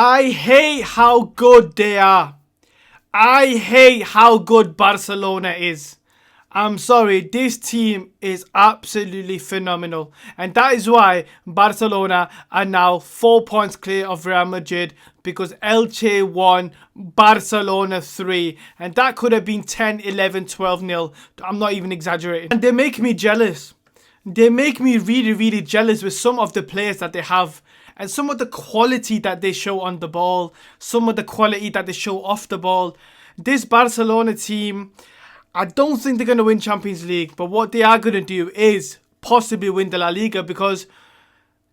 I hate how good they are. I hate how good Barcelona is. I'm sorry, this team is absolutely phenomenal. And that is why Barcelona are now 4 points clear of Real Madrid, because Elche won, Barcelona 3. And that could have been 10, 11, 12-0. I'm not even exaggerating. And they make me jealous. They make me really, really jealous with some of the players that they have. And some of the quality that they show on the ball. Some of the quality that they show off the ball. This Barcelona team, I don't think they're going to win Champions League. But what they are going to do is possibly win the La Liga, because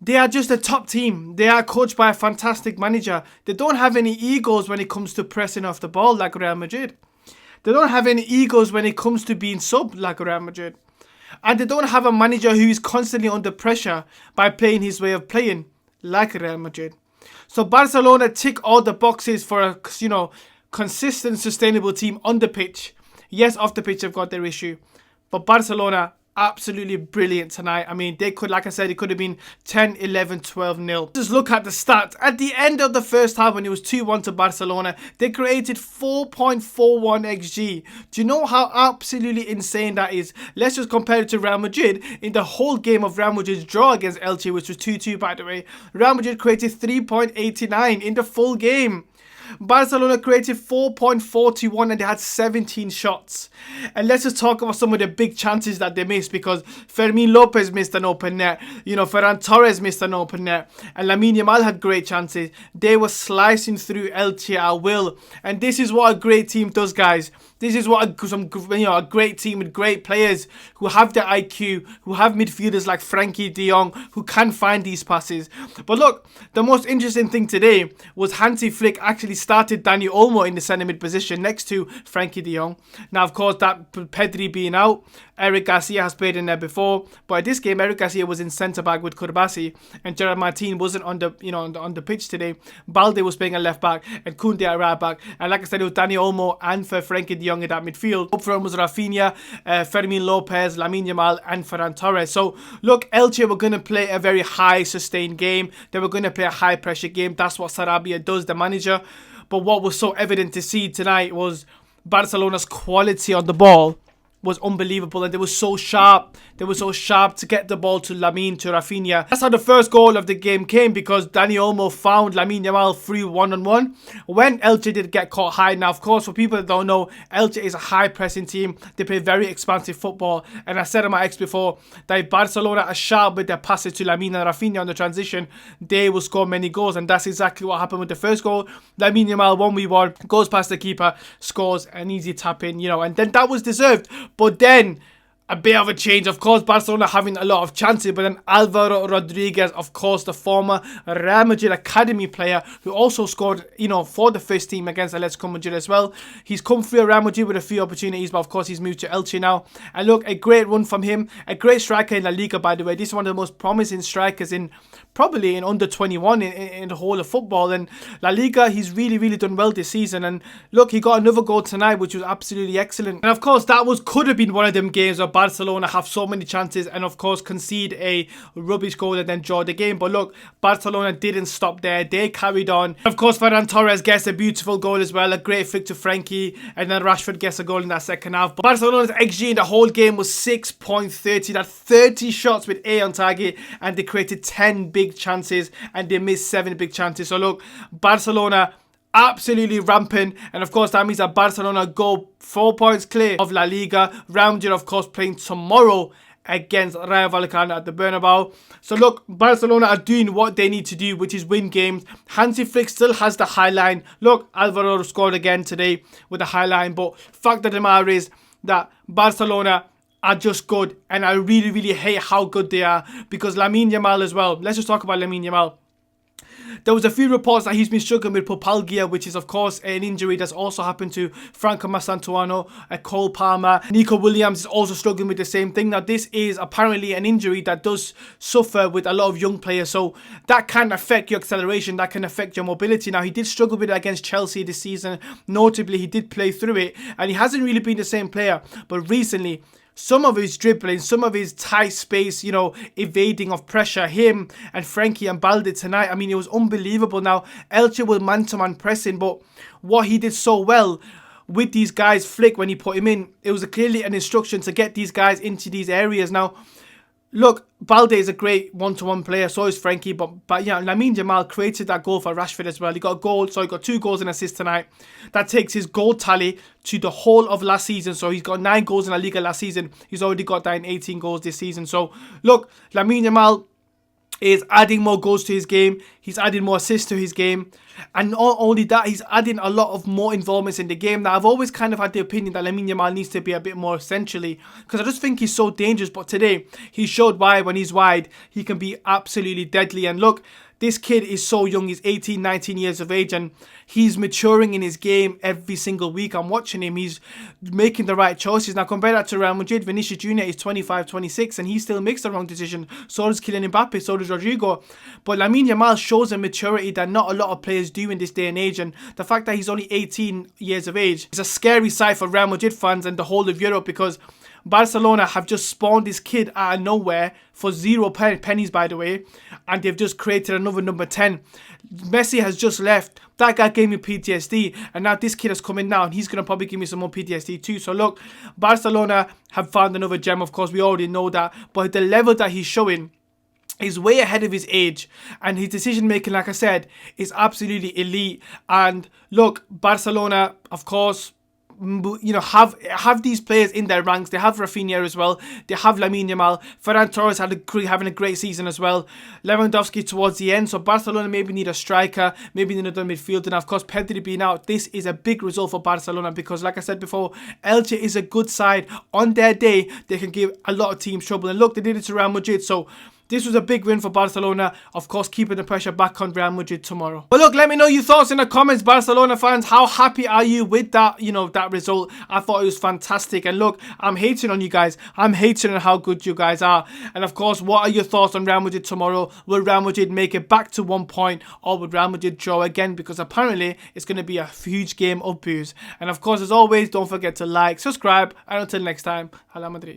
they are just a top team. They are coached by a fantastic manager. They don't have any egos when it comes to pressing off the ball like Real Madrid. They don't have any egos when it comes to being sub like Real Madrid. And they don't have a manager who is constantly under pressure by playing his way of playing like Real Madrid. So Barcelona tick all the boxes for a, consistent, sustainable team on the pitch. Yes, off the pitch they've got their issue. But Barcelona, absolutely brilliant tonight. I mean, they could, like I said, it could have been 10, 11, 12-0. Just look at the stats. At the end of the first half, when it was 2-1 to Barcelona, they created 4.41 XG. Do you know how absolutely insane that is? Let's just compare it to Real Madrid. In the whole game of Real Madrid's draw against Elche, which was 2-2 by the way, Real Madrid created 3.89 in the full game. Barcelona created 4.41 and they had 17 shots. And let's just talk about some of the big chances that they missed, because Fermin Lopez missed an open net. Ferran Torres missed an open net. And Lamine Yamal had great chances. They were slicing through Elche at will. And this is what a great team does, guys. This is what a great team with great players who have the IQ, who have midfielders like Frenkie de Jong, who can find these passes. But look, the most interesting thing today was Hansi Flick actually started Dani Olmo in the centre mid position next to Frenkie de Jong. Now, of course, that Pedri being out, Eric Garcia has played in there before, but at this game, Eric Garcia was in centre back with Kurbasi, and Gerard Martin wasn't on the pitch today. Balde was playing at left back, and Koundé at right back. And like I said, it was Dani Olmo and for Frenkie de Jong in that midfield. Up front was Rafinha, Fermin Lopez, Lamine Yamal, and Ferran Torres. So look, Elche were going to play a very high sustained game. They were going to play a high pressure game. That's what Sarabia does, the manager. But what was so evident to see tonight was Barcelona's quality on the ball was unbelievable, and they were so sharp. They were so sharp to get the ball to Lamine, to Rafinha. That's how the first goal of the game came, because Dani Olmo found Lamine Yamal free one-on-one when Elche did get caught high. Now, of course, for people that don't know, Elche is a high-pressing team. They play very expansive football, and I said on my X before that if Barcelona are sharp with their passes to Lamine and Rafinha on the transition, they will score many goals, and that's exactly what happened with the first goal. Lamine Yamal 1v1 goes past the keeper, scores an easy tap in, and then that was deserved. But then a bit of a change. Of course, Barcelona having a lot of chances, but then Alvaro Rodriguez, of course, the former Real Madrid academy player who also scored, for the first team against Atletico Madrid as well. He's come through Real Madrid with a few opportunities, but of course he's moved to Elche now. And look, a great run from him. A great striker in La Liga, by the way. This is one of the most promising strikers probably in under 21 in the whole of football. And La Liga, he's really, really done well this season. And look, he got another goal tonight, which was absolutely excellent. And of course, that could have been one of them games where Barcelona have so many chances and of course concede a rubbish goal and then draw the game. But look, Barcelona didn't stop there. They carried on. Of course, Ferran Torres gets a beautiful goal as well. A great flick to Frenkie, and then Rashford gets a goal in that second half. But Barcelona's XG in the whole game was 6.30. That's 30 shots with A on target, and they created 10 big chances and they missed 7 big chances. So look, Barcelona absolutely rampant, and of course that means that Barcelona go 4 points clear of La Liga. Real Madrid, of course, playing tomorrow against Rayo Vallecano at the Bernabeu. So look, Barcelona are doing what they need to do, which is win games. Hansi Flick still has the high line. Look, Alvaro scored again today with the high line, but fact of the matter is that Barcelona are just good, and I really, really hate how good they are, because Lamine Yamal as well. Let's just talk about Lamine Yamal. There was a few reports that he's been struggling with pubalgia, which is of course an injury that's also happened to Franco Mastantuono, Cole Palmer. Nico Williams is also struggling with the same thing. Now this is apparently an injury that does suffer with a lot of young players, so that can affect your acceleration, that can affect your mobility. Now he did struggle with it against Chelsea this season. Notably, he did play through it and he hasn't really been the same player, but recently some of his dribbling, some of his tight space, evading of pressure, him and Frankie and Balde tonight, I mean, it was unbelievable. Now, Elche was man-to-man pressing, but what he did so well with these guys, Flick, when he put him in, it was clearly an instruction to get these guys into these areas. Now, look, Balde is a great one-to-one player, so is Frankie, but Lamine Yamal created that goal for Rashford as well. He got a goal, so he got 2 goals and assists tonight. That takes his goal tally to the whole of last season. So he's got 9 goals in La Liga last season. He's already got that in 18 goals this season. So look, Lamine Yamal is adding more goals to his game. He's adding more assists to his game. And not only that, he's adding a lot of more involvements in the game. Now, I've always kind of had the opinion that Lamine Yamal needs to be a bit more centrally, because I just think he's so dangerous. But today, he showed why when he's wide, he can be absolutely deadly. And look, this kid is so young. He's 18, 19 years of age, and he's maturing in his game every single week. I'm watching him. He's making the right choices. Now, compare that to Real Madrid. Vinicius Jr. is 25, 26, and he still makes the wrong decision. So does Kylian Mbappe. So does Rodrigo. But Lamine Yamal shows a maturity that not a lot of players do in this day and age. And the fact that he's only 18 years of age is a scary sight for Real Madrid fans and the whole of Europe, because Barcelona have just spawned this kid out of nowhere for 0 pennies, by the way, and they've just created another number 10. Messi has just left. That guy gave me PTSD, and now this kid has come in now, and he's going to probably give me some more PTSD too. So look, Barcelona have found another gem, of course, we already know that, but the level that he's showing is way ahead of his age, and his decision making, like I said, is absolutely elite. And look, Barcelona, of course, have these players in their ranks. They have Rafinha as well. They have Lamine Yamal. Ferran Torres having a great season as well. Lewandowski towards the end. So Barcelona maybe need a striker, maybe another midfielder. And of course, Pedri being out. This is a big result for Barcelona, because like I said before, Elche is a good side. On their day, they can give a lot of teams trouble. And look, they did it to Real Madrid. So this was a big win for Barcelona, of course, keeping the pressure back on Real Madrid tomorrow. But look, let me know your thoughts in the comments, Barcelona fans. How happy are you with that, that result? I thought it was fantastic. And look, I'm hating on you guys. I'm hating on how good you guys are. And of course, what are your thoughts on Real Madrid tomorrow? Will Real Madrid make it back to 1 point, or will Real Madrid draw again? Because apparently, it's going to be a huge game of booze. And of course, as always, don't forget to like, subscribe, and until next time, Hala Madrid.